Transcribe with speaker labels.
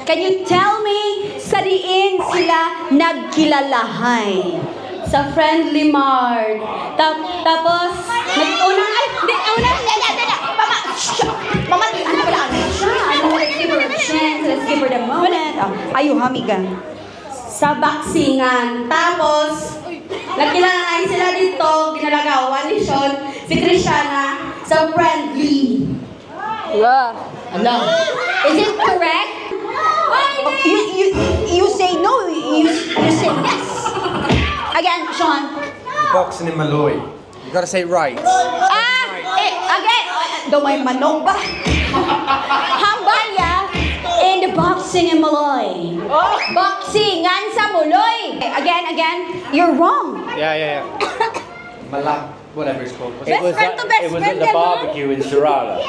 Speaker 1: Can you tell me, sa diin sila nagkilalahay? Sa Friendly Mart. Tapos, Mama, ano pala siya? Let's give her a chance. Let's give her the moment.
Speaker 2: Ayo, hamiga.
Speaker 1: Sa baksingan. Tapos, nagkilalahay sila dito, binalagawan ni Sean, si Krishana, sa Friendly.
Speaker 2: Hello.
Speaker 1: Is it correct?
Speaker 2: You say no, you say yes.
Speaker 1: Again, Sean.
Speaker 3: Boxing in Malloy. You gotta say right.
Speaker 1: Again.
Speaker 2: May manok ba?
Speaker 1: Hambaya in the boxing in Maloy. Boxingan sa Maloy. Again. You're wrong.
Speaker 3: Yeah. Malak, whatever it's called.
Speaker 1: Best friend to best
Speaker 4: It was
Speaker 1: friend,
Speaker 4: at the
Speaker 1: ganun?
Speaker 4: barbecue in Surala.